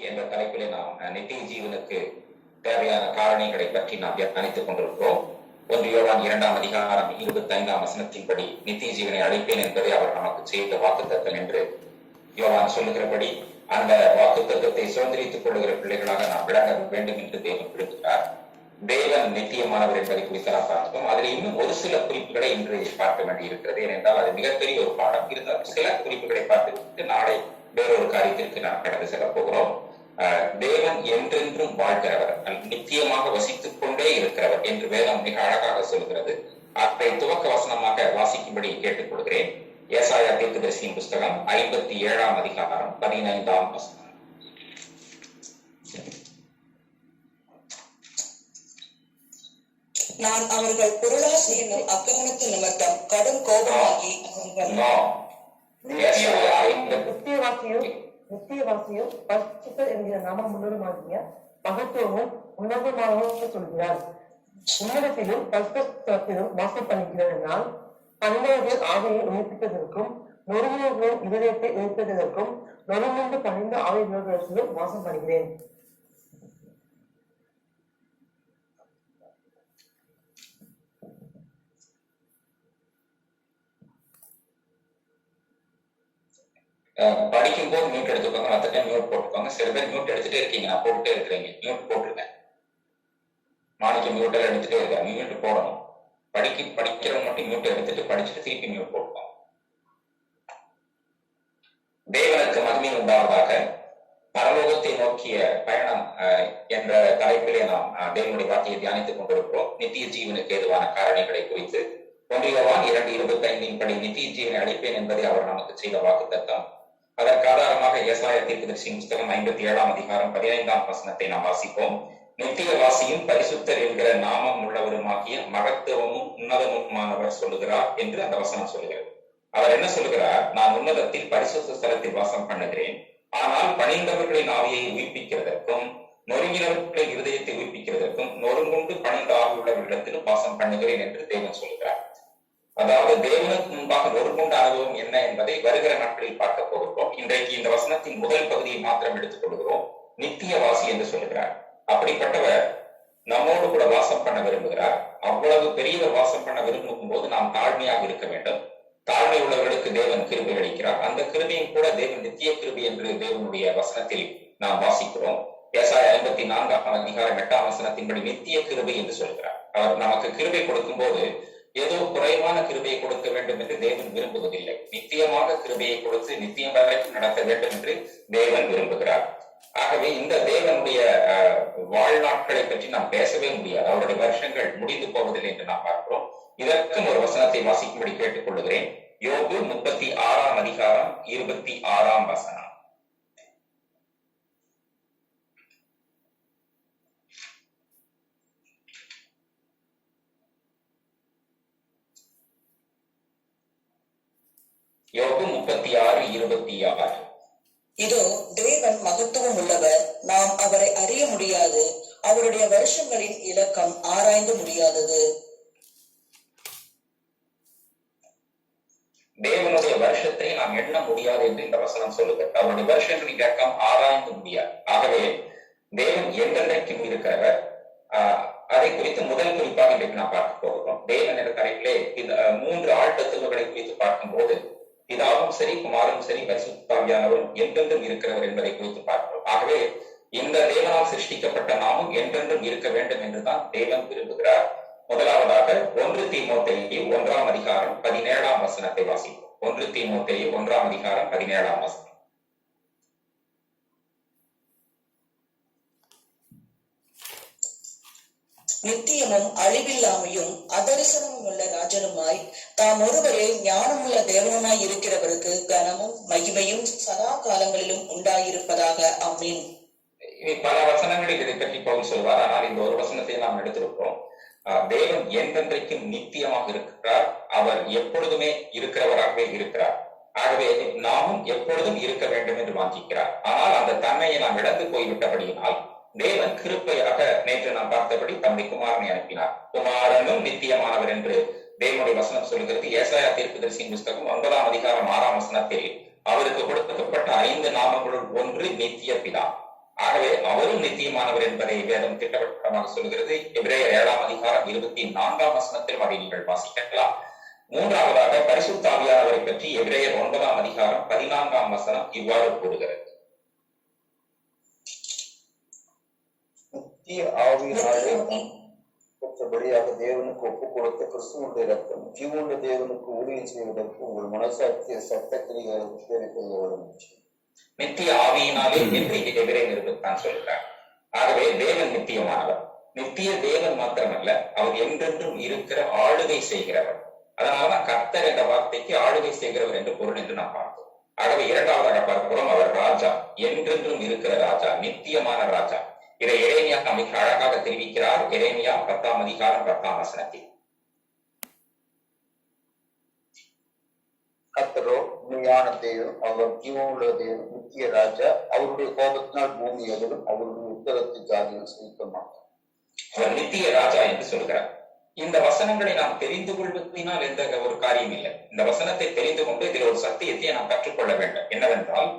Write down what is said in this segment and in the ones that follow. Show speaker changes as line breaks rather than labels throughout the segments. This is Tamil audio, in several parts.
என்ற தலைப்பிலே நாம் நித்திய ஜீவனுக்கு தேவையான காரணிகளை பற்றி நாம் தியானித்துக் கொண்டிருக்கிறோம். 1 யோவான் 2ஆம் அதிகாரம் 25ஆம் வசனத்தின்படி நித்திய ஜீவனை அளிப்பேன் என்பதை அவர் நமக்கு செய்த வாக்குத்தத்தம் என்று யோவான் சொல்லுகிறபடி அந்த வாக்குத்தத்தத்தை சுதந்திரித்துக் கொள்ளுகிற பிள்ளைகளாக நாம் விளங்க வேண்டும் என்று தேவன் விரும்புகிறார். தேவன் நித்தியமானவர் என்பதை குறித்து நாம் பார்த்தோம். அதில் இன்னும் ஒரு சில குறிப்புகளை இன்று பார்க்க வேண்டி இருக்கிறது. ஏனென்றால் அது மிகப்பெரிய ஒரு பாடம். இருந்தாலும் சில குறிப்புகளை பார்த்துவிட்டு நாளை வேறொரு காரியத்திற்கு நாம் கடந்து செல்ல போகிறோம். தேவன் என்றென்றும் வாழ்கிறவர், நித்தியமாக வசித்துக் கொண்டே இருக்கிறவர் என்று வேதம் மிக அழகாக சொல்கிறது. அதை துவக்க வசனமாக வாசிக்கும்படி கேட்டுக்கொள்கிறேன். ஏசாயா தீர்க்கதரிசியின் புஸ்தகம் 57ஆம் அதிகாரம் 15ஆம் வசனம்.
நான் அவர்கள் பொருளாசை என்னும் அக்கிரமத்து நிமித்தம் கடும் கோபமாகி
நித்தியவாசியும் பரிசுத்தர் என்கிற நாம முன்னருமாகிய மகத்துவமும் உன்னதமாகவும் சொல்கிறார். உன்னதத்திலும் பரிசுத்தத்திலும் வாசம் பண்ணுகிறதனால் பணிந்தவர்கள் ஆவியை உயிர்ப்பிப்பதற்கும் நொறுங்குவர்களின் இதயத்தை உயிர்ப்பதற்கும் நொறுங்குண்டு பணிந்த ஆவி விரோதத்திலும் வாசம் பண்ணுகிறேன்.
படிக்கும் போது மியூட் எடுத்துக்கோங்க, மற்ற டைம் மியூட் போட்டுக்கோங்க. சில பேர் மியூட் எடுத்துட்டே இருக்கீங்க, நான் போட்டுட்டே இருக்கிறீங்க. மியூட் போட்டிருக்கேன், மாணிக்க மியூட் எல்லாம் எடுத்துட்டே இருக்கேன். மியூட் போடணும். படிக்கிறவங்க மட்டும் மியூட் எடுத்துட்டு படிச்சுட்டு திருப்பி மியூட் போட்டுக்கோங்க. தேவனுக்கு மகிமை உண்டாவதாக. பரலோகத்தை நோக்கிய பயணம் என்ற தலைப்பிலே நாம் தேவனுடைய வார்த்தையை தியானித்துக் கொண்டிருக்கிறோம். நித்திய ஜீவனுக்கு ஏதுவான காரணிகளை குறித்து 1 யோவான் 2:25 படி நித்திய ஜீவனை அளிப்பேன் என்பதை அவர் நமக்கு செய்த வாக்குத்தத்தம். அதற்கு ஆதாரமாக ஏசாயா தீர்க்கதரிசியின் புஸ்தகம் 57ஆம் அதிகாரம் 15ஆம் வசனத்தை நாம் வாசிப்போம். நித்திய வாசியும் பரிசுத்தர் என்கிற நாமம் உள்ளவருமாகிய மகத்துவமும் உன்னதமுமானவர் சொல்லுகிறார் என்று அந்த வசனம் சொல்லுகிறது. அவர் என்ன சொல்லுகிறார்? நான் உன்னதத்தில் பரிசுத்த ஸ்தலத்தில் வாசம் பண்ணுகிறேன், ஆனால் பணிந்தவர்களின் ஆவியை உயிர்ப்பிக்கிறதற்கும் நொறுங்கினவர்களின் இருதயத்தை உயிர்ப்பிக்கிறதற்கும் நொறுங்குண்டு பணிந்த ஆவியுள்ளவர்களிடத்திலும் வாசம் பண்ணுகிறேன் என்று தேவன் சொல்கிறார். அதாவது தேவனுக்கு முன்பாக நொறுங்குண்ட அனுபவம் என்ன என்பதை வருகிற நாட்களில் பார்க்க போகிறோம். இன்றைக்கு இந்த வசனத்தின் முதல் பகுதியை மாத்திரம் எடுத்துக் கொள்கிறோம். நித்திய வாசி என்று சொல்லுகிறார். அப்படிப்பட்டவர் நம்மோடு கூட வாசம் பண்ண விரும்புகிறார். அவ்வளவு பெரியவர் வாசம் பண்ண விரும்பும் போது நாம் தாழ்மையாக இருக்க வேண்டும். தாழ்மை உள்ளவர்களுக்கு தேவன் கிருபை அளிக்கிறார். அந்த கிருபையும் கூட தேவன் நித்திய கிருபை என்று தேவனுடைய வசனத்தில் நாம் வாசிக்கிறோம். ஏசாயா 54ஆம் அதிகாரம் 8ஆம் வசனத்தின்படி நித்திய கிருபை என்று சொல்கிறார். அவர் நமக்கு கிருபை கொடுக்கும் போது ஏதோ குறைவான கிருபையை கொடுக்க வேண்டும் என்று தேவன் விரும்புவதில்லை. நித்தியமாக கிருபையை கொடுத்து நித்தியம் வரைக்கும் நடத்த வேண்டும் என்று தேவன் விரும்புகிறார். ஆகவே இந்த தேவனுடைய வாழ்நாட்களை பற்றி நாம் பேசவே முடியாது. அவருடைய வருஷங்கள் முடிந்து போவதில்லை என்று நாம் பார்க்கிறோம். இதற்கும் ஒரு வசனத்தை வாசிக்கும்படி கேட்டுக் கொள்ளுகிறேன். யோபு 36ஆம் அதிகாரம் 26ஆம் வசனம். யோபு 36:26.
இதோ தேவன் மகத்துவம் உள்ளவர், நாம் அவரை அறிய முடியாது, அவருடைய வருஷங்களின் இலக்கம் ஆராய்ந்து முடியாதது.
தேவனுடைய வருஷத்தை நாம் எண்ண முடியாது என்று இந்த வசனம் சொல்லுகிறது. அவருடைய வருஷங்களின் இலக்கம் ஆராய்ந்து முடியாது. ஆகவே தேவன் என்றென்றைக்கும் இருக்கிறவர். அதை குறித்து முதல் குறிப்பாக இன்றைக்கு நாம் பார்க்க போகிறோம். தேவன் என்ற கரையிலே இந்த 3 ஆழ்த்தத்துவங்களை குறித்து பார்க்கும் போது பிதாவும் சரி, குமாரனும் சரி, பரிசுத்தாவியானவரும் என்றென்றும் இருக்கிறவர் என்பதை குறித்து பார்க்கிறோம். ஆகவே இந்த தேவனால் சிருஷ்டிக்கப்பட்ட நாமும் என்றென்றும் இருக்க வேண்டும் என்றுதான் தேவன் விரும்புகிறார். முதலாவதாக 1 தீமோத்தேயு 1ஆம் அதிகாரம் 17ஆம் வசனத்தை வாசிப்போம். 1 தீமோத்தேயு 1ஆம் அதிகாரம் 17ஆம் வசனம்.
நித்தியமும் அழிவில்லாமையும் அதரிசனமும் உள்ள ராஜனுமாய் தாம் ஒருவரே ஞானமுள்ள தேவனுமாய் இருக்கிறவருக்கு கனமும் மகிமையும் சதா காலங்களிலும் உண்டாயிருப்பதாக. ஆமென்.
பல வசனங்களில் இதை பற்றி பவுல் சொல்வார். ஆனால் இந்த ஒரு வசனத்தை நாம் எடுத்திருக்கிறோம். தேவன் என்றென்றைக்கும் நித்தியமாக இருக்கிறார். அவர் எப்பொழுதுமே இருக்கிறவராகவே இருக்கிறார். ஆகவே நாமும் எப்பொழுதும் இருக்க வேண்டும் என்று வாஞ்சிக்கிறார். ஆனால் அந்த தன்மையை நாம் இழந்து போய்விட்டபடியினால் தேவன் கிருபையாக நேற்று நாம் பார்த்தபடி தம்முடைய குமாரனை அனுப்பினார். குமாரனும் நித்தியமானவர் என்று தேவனுடைய வசனம் சொல்கிறது. ஏசாயா தீர்க்கதரிசியின் புஸ்தகம் 9ஆம் அதிகாரம் 6ஆம் வசனத்தில் அவருக்கு கொடுக்கப்பட்ட 5 நாமங்களுள் ஒன்று நித்திய பிதா. ஆகவே அவரும் நித்தியமானவர் என்பதை வேதம் திட்டவட்டமாக சொல்கிறது. எபிரேயர் 7ஆம் அதிகாரம் 24ஆம் வசனத்தில் அதை நீங்கள் வாசிக்கலாம். மூன்றாவதாக பரிசுத்த ஆவியானவரை பற்றி எபிரேயர் 9ஆம் அதிகாரம் 14ஆம் வசனம் இவ்வாறு கூறுகிறது.
நித்திய ஆவியினாலே பெற்றபடியாக தேவனுக்கு ஒப்பு கொடுத்த கிறிஸ்துவனுடைய ரத்தம் ஜீவனுள்ள தேவனுக்கு ஊழியம் செய்வதற்கு உங்கள் மனசாட்சிய சட்டக்கிரிகளுக்கு தெரிவிப்பது.
நித்திய ஆவியினாலே என்று எபிரேயர் நிருபத்தான் சொல்கிறார். ஆகவே தேவன் நித்தியமானவர். நித்திய தேவன் மாத்திரமல்ல, அவர் என்றென்றும் இருக்கிற ஆளுகை செய்கிறவர். அதனாலதான் கர்த்தர் என்ற வார்த்தைக்கு ஆளுகை செய்கிறவர் என்று பொருள் என்று நாம் பார்த்தோம். ஆகவே இரண்டாவதாக பார்க்கிறோம், அவர் ராஜா, என்றென்றும் இருக்கிற ராஜா, நித்தியமான ராஜா. இதை எரேமியா மிக அழகாக தெரிவிக்கிறார். எரேமியா 10ஆம் அதிகாரம் 10ஆம் வசனத்தில்,
கர்த்தரோ உண்மையான தேவன், அவர் ஜீவனுள்ள தேவன், நித்திய ராஜா. அவருடைய கோபத்தினால் பூமி எதிரும் அவருடைய உத்தரத்து ஜாதியில் செலுத்த மாட்டார்.
அவர் நித்திய ராஜா என்று சொல்கிறார். இந்த வசனங்களை நாம் தெரிந்து கொள்வதனால் எந்த ஒரு காரியம் இல்லை. இந்த வசனத்தை தெரிந்து கொண்டு இதில் ஒரு சத்தியத்தை நாம் கற்றுக்கொள்ள வேண்டும். என்னவென்றால்,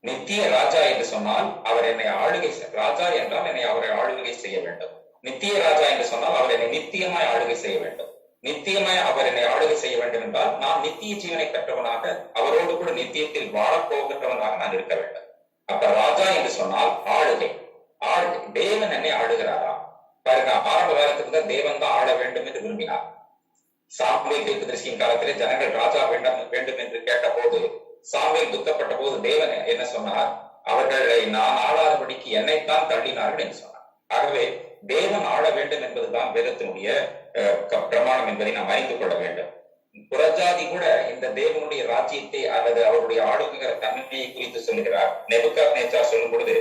நித்திய ராஜா என்று சொன்னால் அவர் என்னை ஆளுகை, ராஜா என்றால் என்னை அவரை ஆளுகை செய்ய வேண்டும். நித்திய ராஜா என்று சொன்னால் அவர் என்னை நித்தியமாய் ஆளுகை செய்ய வேண்டும். நித்தியமாய் அவர் என்னை ஆளுகை செய்ய வேண்டும் என்றால் நான் நித்திய ஜீவனை பெற்றவனாக, அவரோடு கூட நித்தியத்தில் வாழப்போகின்றவனாக நான் இருக்க வேண்டும். அப்ப ராஜா என்று சொன்னால் ஆளுகை. தேவன் என்னை ஆளுகிறாரா? பாருங்க, ஆரம்ப காலத்துக்கு தான் தேவன் தான் ஆள வேண்டும் என்று விரும்பினார். சாமுவேல் தீர்க்கதரிசியின் காலத்திலே ஜனங்கள் ராஜா வேண்டும் என்று கேட்ட போது, சாமுவேல் துக்கப்பட்ட போது தேவன் என்ன சொன்னார்? அவர்களை நான் ஆளாதபடிக்கு என்னைத்தான் தள்ளினார்கள் என்று சொன்னார். ஆகவே தேவன் ஆள வேண்டும் என்பதுதான் வேதத்தினுடைய பிரமாணம் என்பதை நாம் அறிந்து கொள்ள வேண்டும். புறஜாதி கூட இந்த தேவனுடைய ராஜ்யத்தை அல்லது அவருடைய ஆளுகிற தன்மையை குறித்து சொல்லுகிறார். நேபுகாத்நேச்சார் சொல்லும் பொழுது,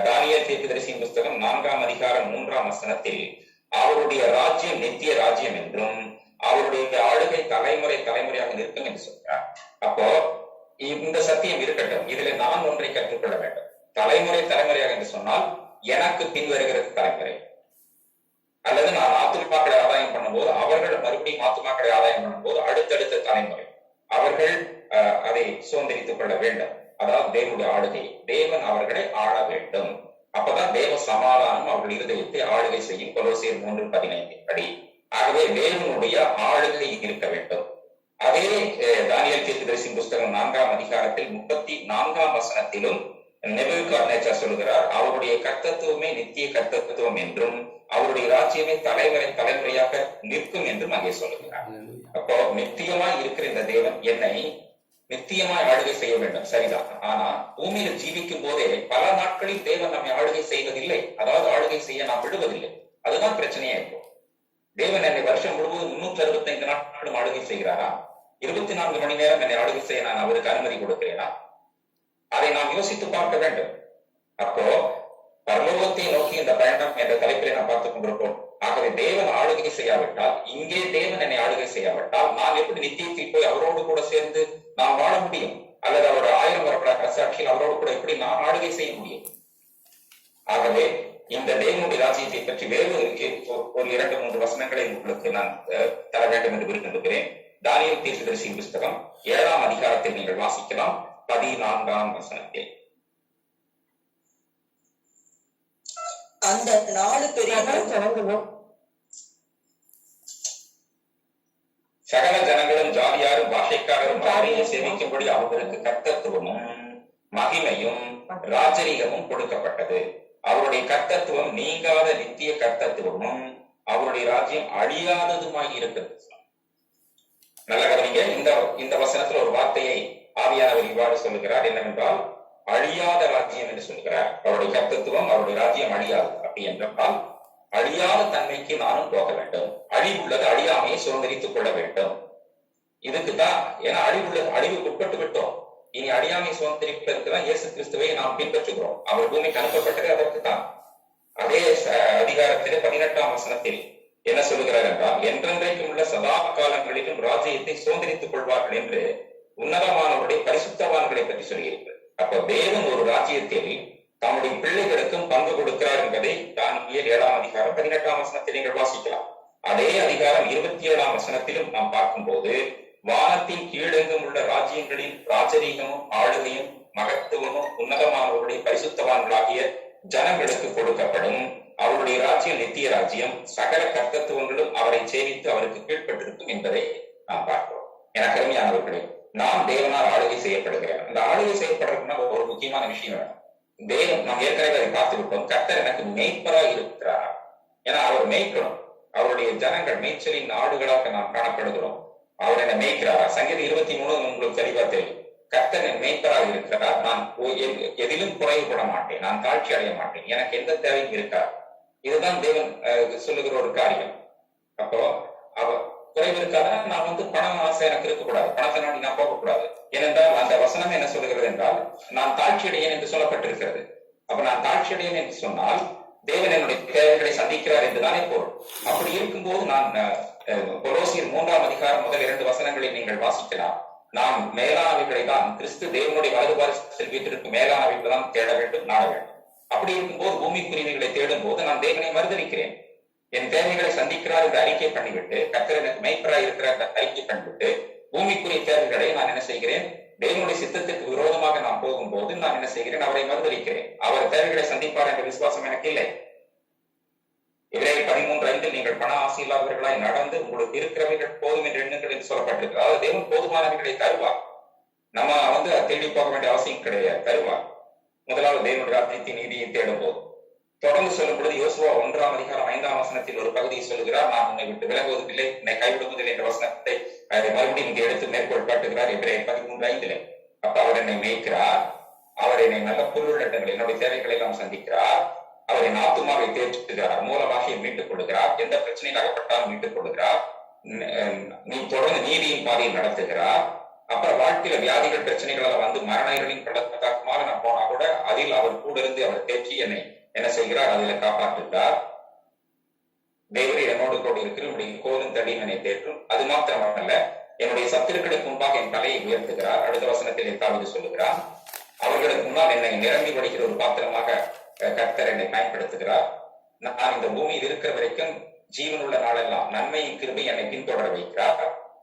தானியேல் தீர்க்கதரிசியின் புஸ்தகம் 4ஆம் அதிகாரம் 3ஆம் வசனத்தில், அவருடைய ராஜ்யம் நித்திய ராஜ்யம் என்றும் அவருடைய ஆளுகை தலைமுறை தலைமுறையாக நிற்கும் என்று சொல்கிறார். அப்போ இந்த சத்தியம் இருக்கட்டும், இதுல நான் ஒன்றை கற்றுக்கொள்ள வேண்டும். தலைமுறை தலைமுறையாக என்று சொன்னால் எனக்கு பின் வருகிற தலைமுறை, அல்லது நான் ஆத்துமாக்களை ஆதாயம் பண்ணும்போது அவர்கள் மறுபடியும் ஆத்துமாக்களை ஆதாயம் பண்ணும்போது அடுத்தடுத்த தலைமுறை அவர்கள் அதை சுதந்திரித்துக் கொள்ள வேண்டும். அதாவது தேவனுடைய ஆளுகை, தேவன் அவர்களை ஆள வேண்டும். அப்பதான் தேவ சமாதானம் அவர்கள் இருதயத்தை ஆளுகை செய்யும். கொலோசியர் 3:15 படி. ஆகவே தேவனுடைய ஆளுகை இருக்க வேண்டும். அதே தானியேல் தீர்க்கதரிசியின் புஸ்தகம் 4ஆம் அதிகாரத்தில் 34ஆம் வசனத்திலும் நேபுகாத்நேச்சார் சொல்கிறார், அவருடைய கர்த்தத்துவமே நித்திய கர்த்தத்துவம் என்றும் அவருடைய ராஜ்யமே தலைமுறை தலைமுறையாக நிற்கும் என்றும் அங்கே சொல்லுகிறார். அப்போ நித்தியமாய் இருக்கிற இந்த தேவன் என்னை நித்தியமாய் ஆளுகை செய்ய வேண்டும், சரிதான். ஆனா பூமியில் ஜீவிக்கும் போதே பல நாட்களில் தேவன் நம்மை ஆளுகை செய்வதில்லை. அதாவது ஆளுகை செய்ய நாம் விடுவதில்லை. அதுதான் பிரச்சனையா இருக்கும். தேவன் என்னை வருஷம் முழுவதும் 365 நாட்களும் ஆளுகை செய்கிறாரா? 24 மணி நேரம் என்னை ஆளுகை செய்ய நான் அவருக்கு அனுமதி கொடுக்கிறேனா? அதை நாம் யோசித்து பார்க்க வேண்டும். அப்போ பரலோகத்தை நோக்கி இந்த பயணம் என்ற தலைப்பிலே நாம் பார்த்துக் கொண்டிருக்கோம். ஆகவே தேவன் ஆளுகை செய்யாவிட்டால், இங்கே தேவன் என்னை ஆளுகை செய்யாவிட்டால் நான் எப்படி நித்தியத்தில் போய் அவரோடு கூட சேர்ந்து நான் வாழ முடியும்? அல்லது அவரோட 1000 வருட அரசாட்சியில் அவரோடு கூட எப்படி நான் ஆளுகை செய்ய முடியும்? ஆகவே இந்த தேவனுடைய ராஜ்யத்தை பற்றி வேறு ஒரு 2-3 வசனங்களை உங்களுக்கு நான் தர வேண்டும் என்று விரும்புகிறேன். தானியேல் தீர்க்கதரிசியின் புஸ்தகம் 7ஆம் அதிகாரத்தில் நீங்கள் வாசிக்கலாம். 14ஆம் வசனத்தில்,
அந்த 4 பெரிய
சகல ஜனங்களும் ஜாதியாரும் பாஷைக்காரரும் அவரையே சேவிக்கும்படி அவர்களுக்கு கர்த்தத்துவமும் மகிமையும் ராஜரீகமும் கொடுக்கப்பட்டது. அவருடைய கர்த்தத்துவம் நீங்காத நித்திய கர்த்தத்துவமும் அவருடைய ராஜ்யம் அழியாததுமாய் இருக்கிறது. நல்ல கவனிங்க, இந்த வசனத்துல ஒரு வார்த்தையை ஆவியானவர் இவ்வாறு சொல்லுகிறார். என்னவென்றால், அழியாத ராஜ்யம் என்று சொல்கிறார். அவருடைய கர்த்தத்துவம் அவருடைய ராஜ்யம் அழியாது. அப்படி என்றால் அழியாத தன்மைக்கு நானும் போக வேண்டும். அழிவுள்ளது அழியாமையை சுதந்திரித்துக் கொள்ள வேண்டும். இதுக்குதான், ஏன்னா அழிவுக்கு உட்பட்டு விட்டோம். இனி அழியாமை சுதந்திரிப்பதற்குதான் இயேசு கிறிஸ்துவை நாம் பின்பற்றுகிறோம். அவர் பூமிக்கு அனுப்பப்பட்டது அதற்குத்தான். அதே அதிகாரத்திலே 18ஆம் வசனத்தில் என்ன சொல்லுகிறார் என்றால், என்றென்றைக்கும் உள்ள சதா காலங்களிலும் ராஜ்யத்தை சுதந்திரித்துக் கொள்வார்கள் என்று உன்னதமானவருடைய பரிசுத்தவான்களை பற்றி சொல்லியிருக்கிறது. அப்போ தேவன் ஒரு ராஜ்யத்தில் தம்முடைய பிள்ளைகளுக்கும் பங்கு கொடுக்கிறார் என்பதை தானியேல் 7ஆம் அதிகாரம் 18ஆம் வசனத்தில் நீங்கள் வாசிக்கலாம். அதே அதிகாரம் 27ஆம் வசனத்திலும் நாம் பார்க்கும்போது, வானத்தின் கீழெங்கும் உள்ள ராஜ்யங்களின் ராஜரீகமும் ஆளுகையும் மகத்துவமும் உன்னதமானவருடைய பரிசுத்தவான்களாகிய ஜனங்களுக்கு கொடுக்கப்படும். அவருடைய ராஜ்யம் நித்திய ராஜ்யம், சகல கர்த்தத்துவங்களும் அவரை சேவித்து அவருக்கு கீழ்ப்பட்டிருக்கும் என்பதை நாம் பார்க்கிறோம். எனக்கு அருமையானவர்களே, நாம் தேவனால் ஆளுகை செய்யப்படுகிறோம். அந்த ஆளுகை செய்யப்படுறதுன்னா ஒரு முக்கியமான விஷயம் வேணும். தேவன், நாம் ஏற்கனவே அதை பார்த்து விட்டோம், கர்த்தர் எனக்கு மேய்ப்பராக இருக்கிறார். ஏன்னா அவர் மேய்க்கணும். அவருடைய ஜனங்கள் மேய்ச்சலின் ஆடுகளாக நாம் காணப்படுகிறோம். அவர் என்னை மேய்க்கிறாரா? சங்கீதம் 23 உங்களுக்கு தெளிவா தெரியும். கர்த்தர் என் மேய்ப்பராக இருக்கிறார், நான் எதிலும் குறைவுபட மாட்டேன், நான் தாழ்ச்சி அடைய மாட்டேன், எனக்கு எந்த தேவையும் இருக்காது. இதுதான் தேவன் சொல்லுகிற ஒரு காரியம். அப்போ அவர் குறைவு இருக்காத, நான் பணம் ஆசை எனக்கு இருக்கக்கூடாது, பணத்தை நாடி நான் போகக்கூடாது. ஏனென்றால் அந்த வசனம் என்ன சொல்லுகிறது என்றால், நான் தாழ்ச்சி அடையேன் என்று சொல்லப்பட்டிருக்கிறது. அப்ப நான் தாழ்ச்சி அடையேன் என்று சொன்னால் தேவன் என்னுடைய தேவைகளை சந்திக்கிறார் என்றுதானே பொருள். அப்படி இருக்கும்போது நான் கொலோசியர் 3ஆம் அதிகாரம் முதல் 2 வசனங்களை நீங்கள் வாசிக்கலாம். நாம் மேலானவைகளை தான், கிறிஸ்து தேவனுடைய வலது பாரிசத்தில் வீட்டிற்கு மேலானவைகளை தான் தேட வேண்டும், நாட வேண்டும். அப்படி இருக்கும்போது பூமிக்குரியவைகளை தேடும் போது நான் தேவனை மறுதலிக்கிறேன். என் தேவைகளை சந்திக்கிறார் என்று அறிக்கை பண்ணிவிட்டு, கர்த்தர் எனக்கு மேய்ப்பராய் இருக்கிறார் என்று அறிக்கை பண்ணிவிட்டு, பூமிக்குரிய தேவைகளை நான் என்ன செய்கிறேன்? தேவனுடைய சித்தத்திற்கு விரோதமாக நான் போகும்போது நான் என்ன செய்கிறேன்? அவரை மறுதலிக்கிறேன். அவர் தேவைகளை சந்திப்பார் என்ற விசுவாசம் எனக்கு இல்லை. எபிரேயர் 13:5 நீங்கள் பண ஆசை இல்லாதவர்களாய் நடந்து உங்களுக்கு இருக்கிறவைகள் போதும் என்று எண்ணுங்கள் என்று சொல்லப்பட்டிருக்கு. அதாவது தேவன் போதுமானவைகளை தருவார். நம்ம தேடி போக வேண்டிய அவசியம் கிடையாது, தருவார். முதலாவது தேவனுடைய ராஜ்யத்தின் நீதியை தேடும் போது. தொடர்ந்து சொல்லும் பொழுது யோசுவா 1ஆம் அதிகாரம் 5ஆம் வசனத்தில் ஒரு பகுதியை சொல்லுகிறார், நான் உன்னை விட்டு விலகுவதில்லை, உன்னை கைவிடுவதில்லை என்ற வசனத்தை மறுபடியும் இங்கே எடுத்து மேற்கோள் காட்டுகிறார் எபிரேயர் 13:5. அப்ப அவர் என்னை மேய்க்கிறார், அவர் என்னை நல்ல பொருளிடங்கள் என்னுடைய தேவைகளை எல்லாம் சந்திக்கிறார், அவர் என் ஆத்துமாவை தேற்றுகிறார், மூலமாகிய மீட்டுக் கொள்கிறார், எந்த பிரச்சனையில் அகப்பட்டாலும் மீட்டுக் கொள்கிறார், நீ தொடர்ந்து நீதியின் பாதையில் நடத்துகிறார். அப்புறம் வாழ்க்கையில வியாதிகள் பிரச்சனைகள் மரணங்களின் பள்ளத்தாக்குமாக நான் போனா கூட அதில் அவர் கூட இருந்து அவர் தேற்றி என்னை என்ன செய்கிறார்? அதில் காப்பாற்றுகிறார். தேவரே என்னோடு கூட இருக்கிற என்னுடைய கோலும் தடியும் என்னை தேற்றும். அது மாத்திரமல்ல, என்னுடைய சத்துருக்களுக்கு முன்பாக என் தலையை உயர்த்துகிறார். அடுத்த வசனத்தில் 8வது சொல்லுகிறார், அவர்களுக்கு முன்னால் என்னை நிரம்பி வடிக்கிற ஒரு பாத்திரமாக கர்த்தர் என்னை பயன்படுத்துகிறார். நான் இந்த பூமியில் இருக்கிற வரைக்கும் ஜீவனுள்ள நாளெல்லாம் நன்மையின் கிருபை என்னை பின்தொடர வைக்கிறார்.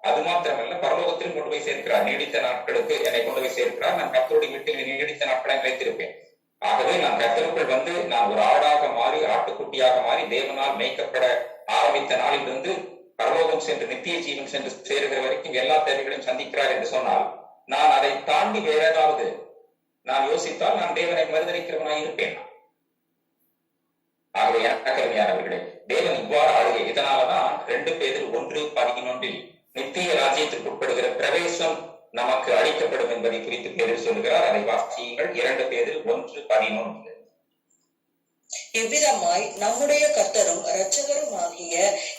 அது மாத்திரமல்ல, பரலோகத்திலும் கொண்டு போய் சேர்க்கிறார். நீடித்த நாட்களுக்கு என்னை கொண்டு போய் சேர்க்கிறார். நான் கர்த்தருடைய வீட்டில் நீடித்த நாட்களை நிலைத்திருப்பேன். ஆகவே நான் கர்த்தருக்குள் நான் ஒரு ஆடாக மாறி, ஆட்டுக்குட்டியாக மாறி தேவனால் மேய்க்கப்பட ஆரம்பித்த நாளிலிருந்து பரலோகம் சென்று நித்திய ஜீவன் சென்று சேருகிற வரைக்கும் எல்லா தேவைகளையும் சந்திக்கிறார் என்று சொன்னால், நான் அதை தாண்டி வேற ஏதாவது நான் யோசித்தால் நான் தேவனை மறுதலிக்கிறவனாய் இருப்பேன். ஆகவே எனக்கருமையானவர்களே, தேவன் இவ்வாறு ஆளுகை. இதனாலதான் 2 பேதுரு 1:11 நித்திய ராஜ்யத்திற்கு உட்படுகிற பிரவேசம் நமக்கு அளிக்கப்படும் என்பதை குறித்து பேரு சொல்கிறார். அதை வாசியுங்கள். 2 பேதுரு 1:11.
இவ்விதமாய் நம்முடைய கர்த்தரும் இரட்சகரும் ஆகிய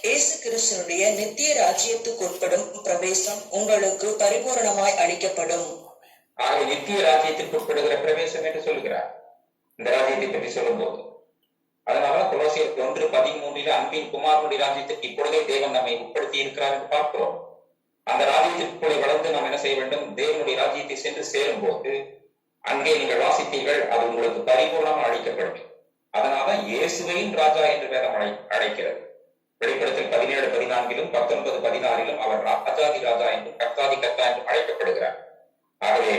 இயேசு கிறிஸ்துடைய நித்திய ராஜ்யத்துக்கு உட்படும் பிரவேசம் உங்களுக்கு பரிபூரணமாய் அளிக்கப்படும்.
ஆகவே நித்திய ராஜ்யத்திற்கு உட்படுகிற பிரவேசம் என்று சொல்கிறார் இந்த ராஜ்யத்தை பற்றி சொல்லும் போது. அதனால கொலோசியர் 1:13 அன்பின் குமாரனுடைய ராஜ்யத்துக்கு இப்பொழுதே தேவன் நம்மை உட்படுத்தி இருக்கிறார் என்று பார்க்கிறோம். அந்த ராஜ்யத்திற்குள்ளே வளர்ந்து நாம் என்ன செய்ய வேண்டும்? தேவனுடைய ராஜ்யத்தை சென்று சேரும் போது அங்கே நீங்கள் வாசித்தீர்கள், அது உங்களுக்கு பரிபூர்ணமாக அளிக்கப்படும். அதனால்தான் இயேசுவையும் ராஜா என்று வேதம் அழைக்கிறது. வெளிப்படுத்தல் 17:14 19:16 அவர் ராஜாதி ராஜா என்றும் கர்த்தாதி கர்த்தா என்றும் அழைக்கப்படுகிறார். ஆகவே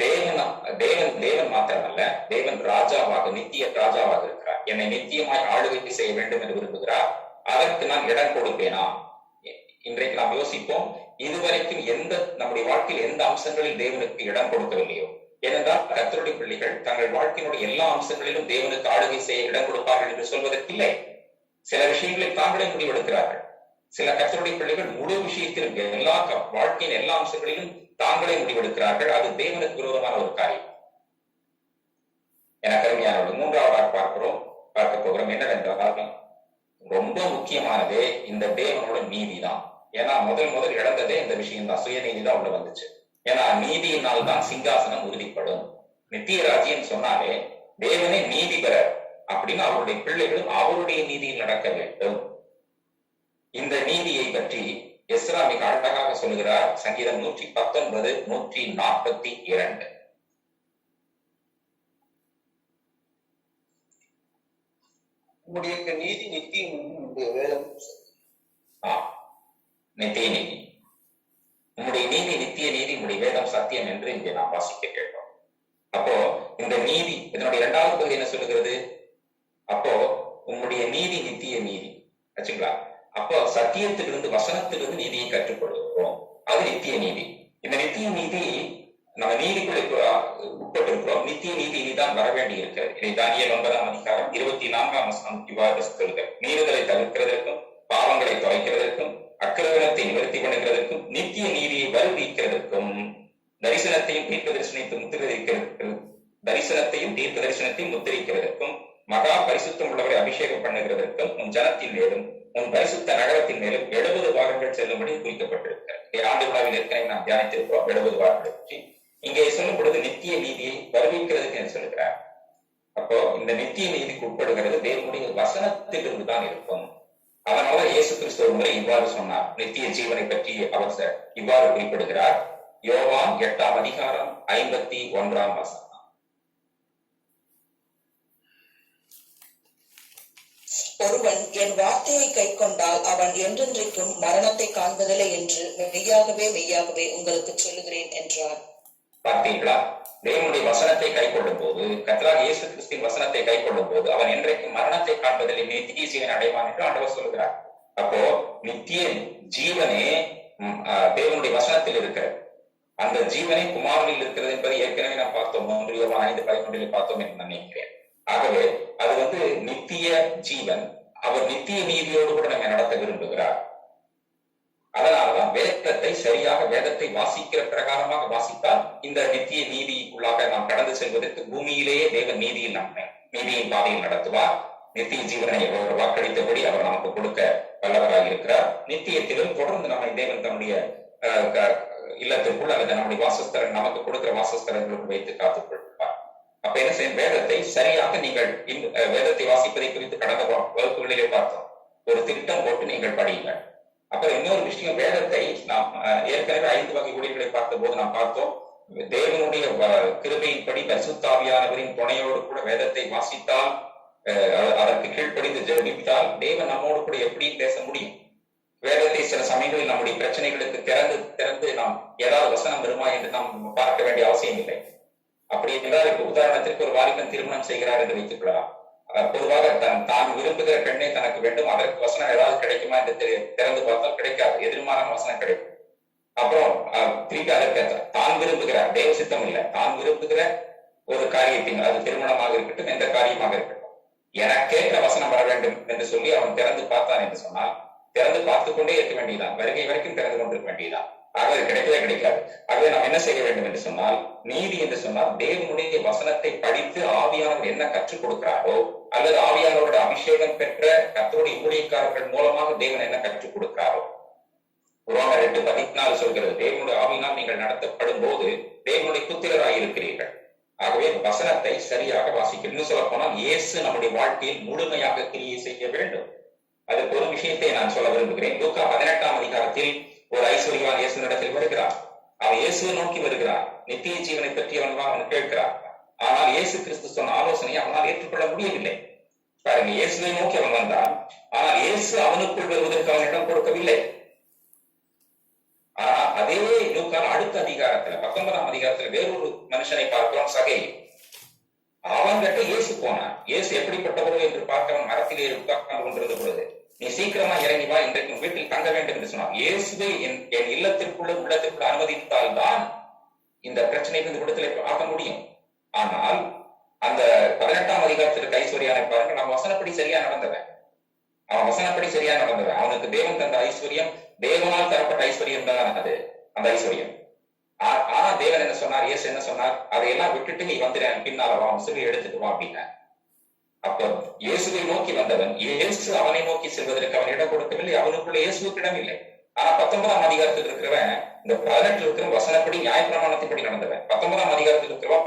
தேவன் மாத்திரமல்ல, தேவன் ராஜாவாக, நித்திய ராஜாவாக இருக்கிறார். என்னை நித்தியமாய் ஆளுகை செய்ய வேண்டும் என்று விரும்புகிறார். அதற்கு நான் இடம் கொடுப்பேனா? இன்றைக்கு நாம் யோசிப்போம், இதுவரைக்கும் நம்முடைய வாழ்க்கையில் எந்த அம்சங்களில் தேவனுக்கு இடம் கொடுக்கவில்லையோ. ஏனென்றால் கர்த்தருடைய பிள்ளைகள் தங்கள் வாழ்க்கையினுடைய எல்லா அம்சங்களிலும் தேவனுக்கு ஆளுகை செய்ய இடம் கொடுப்பார்கள் என்று சொல்வதற்கில்லை. சில விஷயங்களில் தாங்களே முடிவெடுக்கிறார்கள். சில கர்த்தருடைய பிள்ளைகள் முழு விஷயத்திலும் வாழ்க்கையின் எல்லா அம்சங்களிலும் தாங்களே முடிவெடுக்கிறார்கள். அது தேவனுக்கு விரோதமான ஒரு காரியம். என கருமையானவர்கள் 3ஆவதாக பார்க்க போகிறோம். என்னவென்றால், ரொம்ப முக்கியமானதே இந்த தேவனோட நீதி தான். ஏன்னா முதல் இழந்ததே இந்த விஷயம் தான், சுயநீதி தான் உள்ள வந்துச்சு. ஏன்னா நீதியினால் தான் சிங்காசனம் உறுதிப்படும். நித்திய ராஜ்யம் சொன்னாலே தேவனே நீதிபரர் அப்படின்னு அவருடைய பிள்ளைகளும் அவருடைய நீதியில் நடக்க வேண்டும். இந்த நீதியை பற்றி எஸ்ரா மிக அழகாக சொல்லுகிறார். சங்கீதம் 119 142.
உங்களுடைய நீதி நித்தியம் வேதம்.
நித்திய நீதி, உங்களுடைய நீதி நித்திய நீதி, உங்களுடைய வேதம் சத்தியம் என்று இங்கே நாம் வாசிக்க கேட்டோம். அப்போ இந்த நீதி இதனுடைய இரண்டாவது பகுதி என்ன சொல்லுகிறது? அப்போ உங்களுடைய நீதி நித்திய நீதி ஆச்சுங்களா? அப்போ சத்தியத்திலிருந்து வசனத்திலிருந்து நீதியை கற்றுக்கொள்கிறோம், அது நித்திய நீதி. இந்த நித்திய நீதி நம்ம நீதிக்குள்ள உட்பட்டு இருக்கிறோம். நித்திய நீதி இனிதான் வர வேண்டி இருக்கிறது. இதை தானியேல் 9ஆம் அதிகாரம் 24ஆம் வசனம் இவ்வாறு சொல்லுங்கள்: மீறுதலை தவிர்க்கிறதற்கும், பாவங்களை தொலைக்கிறதற்கும், அக்கிரமத்தை நிவர்த்தி பண்ணுகிறதற்கும், நித்திய நீதியை வருவிக்கிறதற்கும், தரிசனத்தையும் தீர்க்க தரிசனத்தையும் முத்திரிக்கிறதற்கும், மகா பரிசுத்தம் உள்ளவரை அபிஷேகம் பண்ணுகிறதற்கும், உன் ஜனத்தின் மேலும் உன் பரிசுத்த நகரத்தின் மேலும் 70 வாரங்கள் செல்லும்படி குறிக்கப்பட்டிருக்கிறது. ஆண்டு விழாவில் ஏற்கனவே நாம் தியானித்திருக்கிறோம் 70 வாரங்களை பற்றி. இங்கே சொல்லும் பொழுது நித்திய நீதியை வருவிக்கிறதுக்கு என்ன சொல்லுகிறார்? அப்போ இந்த நித்திய நீதிக்கு உட்படுகிறது தேவனுடைய வசனத்திலிருந்து தான் இருக்கும். அதனால இயேசு கிறிஸ்து ஒரு முறை இவ்வாறு சொன்னார், நித்திய ஜீவனை பற்றி அவர் இவ்வாறு குறிப்பிடுகிறார். யோவான் 8ஆம் அதிகாரம் 51ஆம் வசனம்:
ஒருவன் என் வார்த்தையை கை கொண்டால் அவன் என்றென்றைக்கும் மரணத்தை காண்பதில்லை என்று மெய்யாகவே மெய்யாகவே உங்களுக்கு சொல்லுகிறேன் என்றார்.
பார்த்தீங்களா? தேவனுடைய வசனத்தை கை கொள்ளும் போது, கர்த்தராகிய இயேசு கிறிஸ்துவின் வசனத்தை கை கொள்ளும் போது அவன் என்றைக்கும் மரணத்தை காண்பதில்லை, நித்திய ஜீவனை அடைவான் என்று ஆண்டவர் சொல்கிறார். அப்போ நித்திய ஜீவனே தேவனுடைய வசனத்தில் இருக்கிறது. அந்த ஜீவனை குமாரனில் இருக்கிறது என்பதை ஏற்கனவே நாம் பார்த்தோம். 3 யோவான் 5:11 பார்த்தோம் என்று நான் நினைக்கிறேன். ஆகவே அது நித்திய ஜீவன். அவர் நித்திய நீதியோடு கூட நம்ம நடத்த விரும்புகிறார். அதனாலதான் வேதத்தை சரியாக வேதத்தை வாசிக்கிற பிரகாரமாக வாசித்தால் இந்த நித்திய நீதிக்குள்ளாக நாம் கடந்து செல்வதற்கு பூமியிலேயே தேவன் நீதியின் பாதையில் நடத்துவார். நித்திய ஜீவனை அவர் வாக்களித்தபடி அவர் நமக்கு கொடுக்க வல்லவராக இருக்கிறார். நித்தியத்திலும் தொடர்ந்து நம்மை தேவன் தன்னுடைய இல்லத்திற்குள் அல்லது நம்முடைய வாசஸ்தலன் நமக்கு கொடுக்கிற வாசஸ்தலங்களுக்கு வைத்து காத்துக் கொள்வார். அப்ப என்ன செய்யும்? வேதத்தை சரியாக நீங்கள் வேதத்தை வாசிப்பதை குறித்து கடந்த வகுப்புகளிலே பார்த்தோம். ஒரு திட்டம் போட்டு நீங்கள் படியுங்கள். அப்புறம் இன்னொரு விஷயம், வேதத்தை நாம் ஏற்கனவே 5 வகை ஊழியர்களை பார்த்த போது நாம் பார்த்தோம். தேவனுடைய கிருபையின்படி பரிசுத்த ஆவியானவரின் துணையோடு கூட வேதத்தை வாசித்தால், அதற்கு கீழ்ப்படிந்து ஜெபித்தால் தேவன் நம்மோடு கூட எப்படி பேச முடியும்? வேதத்தை சில சமயங்களில் நம்முடைய பிரச்சனைகளுக்கு திறந்து நாம் ஏதாவது வசனம் வருமா என்று நாம் பார்க்க வேண்டிய அவசியம் இல்லை. அப்படி என்றால், இப்ப உதாரணத்திற்கு ஒரு வாலிபன் திருமணம் செய்கிறார் என்று வைத்துக் கொள்ளலாம். பொதுவாக தான் விரும்புகிற பெண்ணை தனக்கு வேண்டும், அதற்கு வசனம் ஏதாவது கிடைக்குமா என்று திறந்து பார்த்தால் கிடைக்காது, எதிர்மாறான வசனம் கிடைக்கும். அப்புறம் திருப்பி அதற்கு தான் விரும்புகிறார், தேவ சித்தம் இல்லை, தான் விரும்புகிற ஒரு காரியத்தின், அது திருமணமாக இருக்கட்டும், எந்த காரியமாக இருக்கட்டும், எனக்கு கேட்கிற வசனம் வர வேண்டும் என்று சொல்லி அவன் திறந்து பார்த்தான் என்று சொன்னால், திறந்து பார்த்து கொண்டே இருக்க வேண்டியதான், வருகை வரைக்கும் திறந்து கொண்டிருக்க வேண்டியதான். ஆகவே கிடைக்கவே கிடைக்காது. ஆகவே நாம் என்ன செய்ய வேண்டும் என்று சொன்னால், நீதி என்று சொன்னால் தேவனுடைய வசனத்தை படித்து ஆவியானவர் என்ன கற்றுக் கொடுக்கிறாரோ, அல்லது ஆவியானவரோட அபிஷேகம் பெற்ற கர்த்தருடைய ஊழியக்காரர்கள் மூலமாக தேவன் என்ன கற்றுக் கொடுக்கிறாரோ. ரோமர் 8:14 சொல்கிறது, தேவனுடைய ஆவியினால் நீங்கள் நடத்தப்படும் போது தேவனுடைய புத்திரராக இருக்கிறீர்கள். ஆகவே வசனத்தை சரியாக வாசிக்க, இன்னும் சொல்ல போனால் இயேசு நம்முடைய வாழ்க்கையில் முழுமையாக கிரியை செய்ய வேண்டும். அதுக்கு ஒரு விஷயத்தை நான் சொல்ல விரும்புகிறேன். லூக்கா 18ஆம் அதிகாரத்தில் ஒரு ஐஸ்வர்யவான் இயேசுவினிடத்தில் வருகிறார். அவன் இயேசுவை நோக்கி வருகிறார், நித்திய ஜீவனை பற்றி அவன் கேட்கிறார். ஆனால் இயேசு கிறிஸ்து சொன்ன ஆலோசனையை அவனால் ஏற்றுக்கொள்ள முடியவில்லை. பாருங்க, இயேசுவை நோக்கி அவன் வந்தான், ஆனால் இயேசு அவனுக்குள் வருவதற்கு அவன் இடம் கொடுக்கவில்லை. ஆனா அதே லூக்கான அடுத்த அதிகாரத்துல 19ஆம் அதிகாரத்துல வேறொரு மனுஷனை பார்க்கிறோம், சகை. அவன்கிட்ட இயேசு போனான். இயேசு எப்படிப்பட்டவர்கள் என்று பார்க்க அவன் மரத்திலே உட்கார்ந்து கொண்டிருந்த பொழுது, நீ சீக்கிரமா இறங்கி வா, இன்றைக்கு வீட்டில் தங்க வேண்டும் என்று சொன்னான். இயேசுவை என் உள்ளத்திற்குள்ள அனுமதித்தால் தான் இந்த பிரச்சனைக்கு விடுதலை ஆக முடியும். ஆனால் அந்த 18ஆம் அதிகாரத்திற்கு ஐஸ்வர்யானை பாருங்க, நம்ம வசனப்படி சரியா நடந்தவன். அவன் வசனப்படி சரியா நடந்தவன். அவனுக்கு தேவன் தந்த ஐஸ்வர்யம், தேவனால் தரப்பட்ட ஐஸ்வர்யம் தான் அது, அந்த ஐஸ்வர்யம். ஆனா தேவன் என்ன சொன்னார், இயேசு என்ன சொன்னார், அதையெல்லாம் விட்டுட்டு நீ வந்து பின்னால வா, சிலுவை எடுத்துட்டு வா அப்படின்னா. அப்ப இயேசுவை நோக்கி வந்தவன், இயேசு அவனை நோக்கி செல்வதற்கு அவன் இடம் கொடுக்கவில்லை, அவனுக்குள்ள இயேசுக்கு இடம் இல்லை. ஆனா 19ஆம் அதிகாரத்தில் இருக்கிறவன், இந்த 18 இருக்கிற வசனப்படி நியாயப்பிரமாணத்தின்படி நடந்தவன். 19ஆம் அதிகாரத்தில் இருக்கிறவன்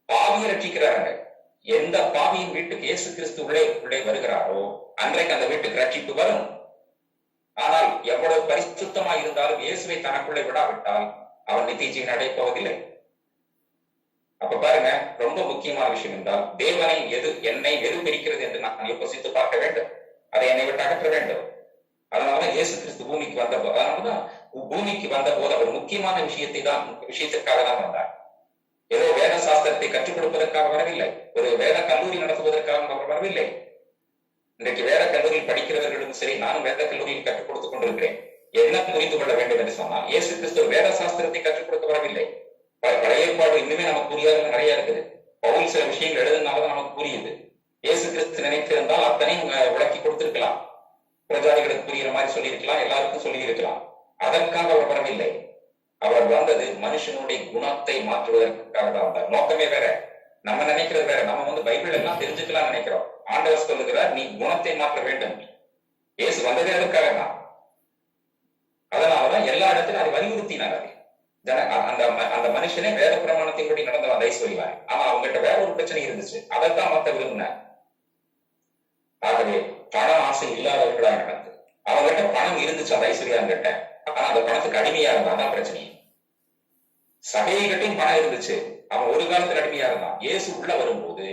பாவியை ரட்சிக்கிறாங்க. எந்த பாவியின் வீட்டுக்கு இயேசு கிறிஸ்து உள்ளே வருகிறாரோ அன்றைக்கு அந்த வீட்டுக்கு ரட்சிப்பு வரும். ஆனால் எவ்வளவு பரிசுத்தமா இருந்தாலும் இயேசுவை தனக்குள்ளே விடாவிட்டால் அவன் நித்திய ஜீவனை அடையப் போவதில்லை. அப்ப பாருங்க, ரொம்ப முக்கியமான விஷயம் என்றால், தேவனை என்னை எது பிரிக்கிறது என்று நான் யோசித்து பார்க்க வேண்டும், அதை என்னை விட்டு அகற்ற வேண்டும். அதனாலதான் இயேசு கிறிஸ்து பூமிக்கு வந்த போது, அவர் முக்கியமான விஷயத்திற்காக தான் வந்தார். ஏதோ வேத சாஸ்திரத்தை கற்றுக் கொடுப்பதற்காக வரவில்லை, ஒரு வேத கல்லூரி நடத்துவதற்காக அவர் வரவில்லை. இன்றைக்கு வேத கல்லூரியில் படிக்கிறவர்களும் சரி, நானும் வேத கல்லூரியில் கற்றுக் கொடுத்துக் கொண்டிருக்கிறேன். என்ன புரிந்து கொள்ள வேண்டும் என்று சொன்னால், இயேசு கிறிஸ்து வேத சாஸ்திரத்தை கற்றுக் கொடுக்க வரவில்லை. பழைய ஏற்பாடு இன்னுமே நமக்கு புரியாத நிறைய இருக்குது. பவுல் சில விஷயங்கள் எழுதுனாலதான் நமக்கு புரியுது. இயேசு கிறிஸ்து நினைத்திருந்தால் அத்தனையும் விளக்கி கொடுத்திருக்கலாம், பிரஜாதிகளுக்கு புரிகிற மாதிரி சொல்லியிருக்கலாம், எல்லாருக்கும் சொல்லி இருக்கலாம். அதற்காக அவர் வரவில்லை. அவர் வந்தது மனுஷனுடைய குணத்தை மாற்றுவதற்காக தான் வந்தார். நோக்கமே வேற, நம்ம நினைக்கிறது வேற. நம்ம பைபிள் எல்லாம் தெரிஞ்சுக்கலாம் நினைக்கிறோம். ஆண்டவர் சொல்லுகிறார், நீ குணத்தை மாற்ற வேண்டும். இயேசு வந்ததே அதற்காக தான். அதனாலதான் எல்லா இடத்திலும் அதை வலியுறுத்தினார். அந்த மனுஷனே வேத பிரமாணத்தின்படி நடந்தவன் அதை சொல்லுவார். ஆனா அவங்ககிட்ட வேற ஒரு பிரச்சனை இருந்துச்சு, அதைத்தான் மாத்த விரும்பினார். ஆகவே பண ஆசை இல்லாதவர்களா நடந்து, அவங்ககிட்ட பணம் இருந்துச்சு அந்த ஐஸ்வர்யாங்கிட்ட, ஆனா அந்த பணத்துக்கு அடிமையா இருந்தான் பிரச்சனை. சகைகிட்டையும் பணம் இருந்துச்சு, அவன் ஒரு காலத்துல அடிமையா இருந்தான். இயேசு உள்ள வரும்போது,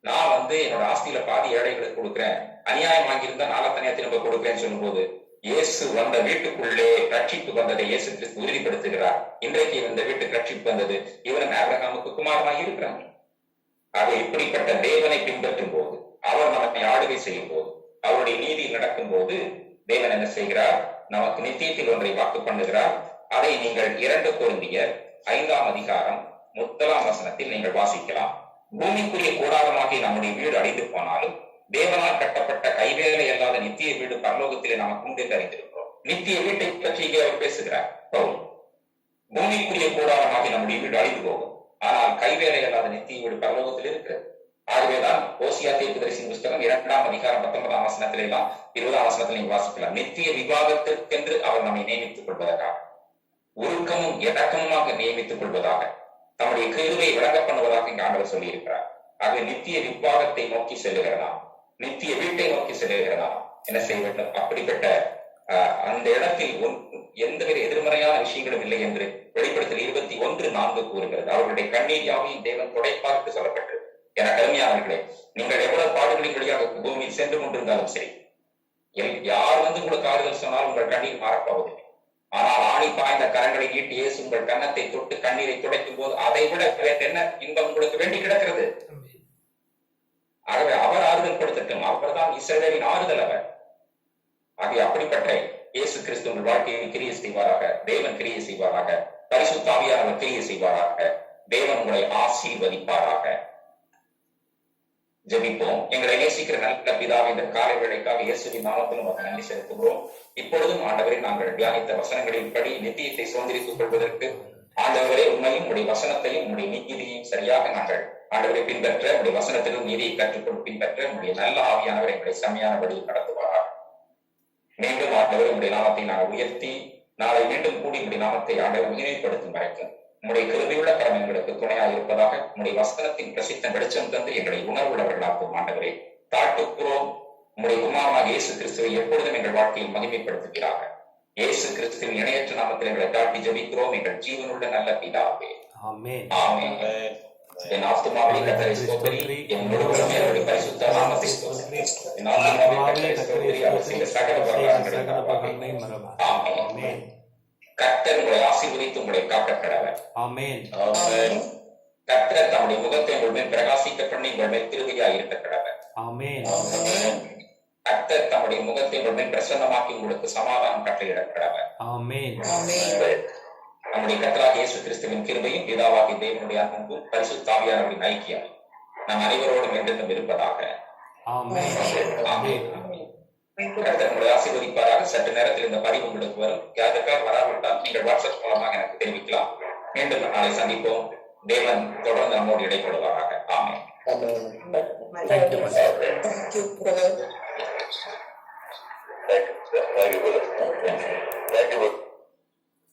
நான் என்னோட ஆஸ்தியில பாதி ஏழைகளுக்கு கொடுக்குறேன், அநியாயம் வாங்கியிருந்தா நாளை தனியா திரும்ப கொடுக்குறேன்னு சொல்லும் போது, இயேசு வந்த வீட்டுக்குள்ளே ரட்சிப்பு வந்ததை இயேசு கிறிஸ்து உறுதிப்படுத்துகிறார். இன்றைக்கு இந்த வீட்டுக்கு ரட்சிப்பு வந்தது, இவன் ஆபிரகாமுக்கு குமாரனாக இருக்கிறான். ஆக இப்படிப்பட்ட தேவனை பின்பற்றும் போது, அவர் நம்மை ஆளுகை செய்யும் போது, அவருடைய நீதி நடக்கும் போது, தேவன் என்ன செய்கிறார்? நமக்கு நித்தியத்தில் ஒன்றை வாக்கு பண்ணுகிறார். அதை நீங்கள் 2 கொரிந்தியர் 5ஆம் அதிகாரம் 1ஆம் வசனத்தில் நீங்கள் வாசிக்கலாம். பூமிக்குரிய கூடாரமாகி நம்முடைய வீடு அழிந்து போனாலும், தேவனால் கட்டப்பட்ட கைவேலை அல்லாத நித்திய வீடு பரலோகத்திலே நமக்கு உண்டு என்று அறிந்திருக்கிறோம். நித்திய வீட்டை பற்றி இங்கே அவர் பேசுகிறார் பவுல். பூமிக்குரிய கூடாரமாகி நம்முடைய வீடு அழிந்து போகும், ஆனால் கைவேலை அல்லாத நித்திய வீடு பரலோகத்தில் இருக்கிறது. ஆகவேதான் ஓசியா தீர்க்கதரிசியின் புஸ்தகம் 2ஆம் அதிகாரம் 19ஆம் வசனத்தில எல்லாம் 20ஆம் வசனத்தில் நீங்க வாசிக்கலாம். நித்திய விவாதத்திற்கென்று அவர் நம்மை நியமித்துக் கொள்வதற்காக, உருக்கமும் இரக்கமுமாக நியமித்துக் கொள்வதாக, தம்முடைய கிருபையை விளங்க பண்ணுவதாக இங்கு ஆண்டவர் சொல்லி இருக்கிறார். ஆகவே நித்திய விவாதத்தை நோக்கி செல்லுகிறதா, நித்திய வீட்டை நோக்கி செல்லுகிறதா, என்ன செய்ய வேண்டும்? அப்படிப்பட்ட அந்த இடத்தில் எந்தவித எதிர்மறையான விஷயங்களும் இல்லை என்று வெளிப்படுத்தல் 21:4 கூறுகிறது. அவர்களுடைய கண்ணீர் யாவையும் தேவன் துடைப்பார் என்று சொல்லப்பட்டது. என கருமையானவர்களே, நீங்கள் எவ்வளவு பாடுகளின் வழியாக பூமியில் சென்று கொண்டிருந்தாலும் சரி, யார் உங்களுக்கு ஆறுதல் சொன்னாலும் உங்கள் கண்ணீர் மாறப்போவதில்லை. ஆனால் ஆணி பாய்ந்த கரங்களை ஈட்டி இயேசு உங்கள் கன்னத்தை தொட்டு கண்ணீரை துடைக்கும் போது, அதை விட என்ன இன்பம் உங்களுக்கு வேண்டி கிடக்கிறது? ஆகவே அவர் ஆறுதல் படுத்தட்டும். அவர் தான் இஸ்ரவேலின் ஆறுதல் அவர். ஆகிய அப்படிப்பட்ட இயேசு கிறிஸ்து உங்கள் வாழ்க்கையில் கிரியை செய்வாராக, தேவன் கிரியை செய்வாராக, பரிசுத்த ஆவியானவர் கிரியை செய்வாராக, தேவன் உங்களை ஆசீர்வதிப்பாராக. ஜெபிப்போம். எங்களை நேசிக்கிற நல்ல பிதாவே, இந்த காலை வேளைக்காக இயேசுவின் நாமத்தில் நமக்கு நன்றி செலுத்துகிறோம். இப்பொழுதும் ஆண்டவரை நாங்கள் தியானித்த வசனங்களின் படி நித்தியத்தை சுதந்திரித்துக் கொள்வதற்கு ஆண்டவரே உண்மையும் உடைய வசனத்தையும் உடைய நீதியையும் சரியாக நாங்கள் ஆண்டவரை பின்பற்ற, உடைய வசனத்திலும் நீதியை கற்றுக்கொண்டு பின்பற்ற உடைய நல்ல ஆவியானவர் எங்களை செம்மையானபடி நடத்துவாராக. மீண்டும் ஆண்டவர் உடைய நாமத்தை நாங்கள் உயர்த்தி, நாளை மீண்டும் கூடி உடைய நாமத்தை ஆண்டவர் மகிமைப்படுத்தும் வரைக்கும் உங்களுடைய கிருபையுள்ள கரம் எங்களுக்கு துணையாக இருப்பதாக, உங்களுடைய வசனத்தின் பிரசித்த வெளிச்சம் தந்து எங்களை உணர்வுள்ளவர்களாக்கும் ஆண்டவரே தாழ்த்துக்கிறோம். உங்களுடைய குமாரனாக இயேசு கிறிஸ்துவை எப்பொழுதும் எங்கள் வாழ்க்கையில் மகிமைப்படுத்துகிறாங்க. இயேசு கிறிஸ்துவின் இணையற்ற நாமத்தில் எங்களை தாழ்த்தி ஜெபிக்கிறோம் எங்கள் ஜீவனுள்ள நல்ல பிதாவே. ஆமென். ஆமென். என் ஆத்துமாவே கர்த்தரை ஸ்தோத்திரி, என் முழு உள்ளமே அவருடைய பரிசுத்த நாமத்தை ஸ்தோத்திரி. என் ஆத்துமாவே கர்த்தரை ஸ்தோத்திரி, அவர் செய்த சகல உபகாரங்களை மறவாதே. ஆமென். கர்த்தர் உங்களை ஆசீர்வதித்து உங்களை காக்க கடவர். ஆமென். ஆமென். கர்த்தர் தம்முடைய முகத்தை உங்கள் மேல் பிரகாசிக்க பண்ணி உங்கள் மேல் கிருபையாய் இருக்க கடவர். ஆமென். ஆமென். கர்த்தர் தம்முடைய முகத்தை உங்கள் மேல் பிரசன்னமாக்கி உங்களுக்கு சமாதானம் கட்டளையிட கடவர். ஆமென். ஆமென். நம்முடைய கர்த்தராகிய இயேசு கிறிஸ்துவின் கிருபையும் பிதாவாகிய தேவனுடைய அன்பும் பரிசுத்த ஆவியானவரின் ஐக்கியம் நம் அனைவரோடும் என்றென்றும் இருப்பதாக. ஆமென். ஆமென். கர்த்தர் உங்களை ஆசீர்வதிப்பாராக. சற்று நேரத்தில் இந்த பதிவு உங்களுக்கு வரும். யாருக்காக வராவிட்டால் நீங்கள் வாட்ஸ்அப் மூலமாக எனக்கு தெரிவிக்கலாம். மீண்டும் நாளை சந்திப்போம். தேவன் தொடர்ந்து நம்மோடு இடைப்படுவாராக. ஆமென். Thank you, brother. Thank you, brother.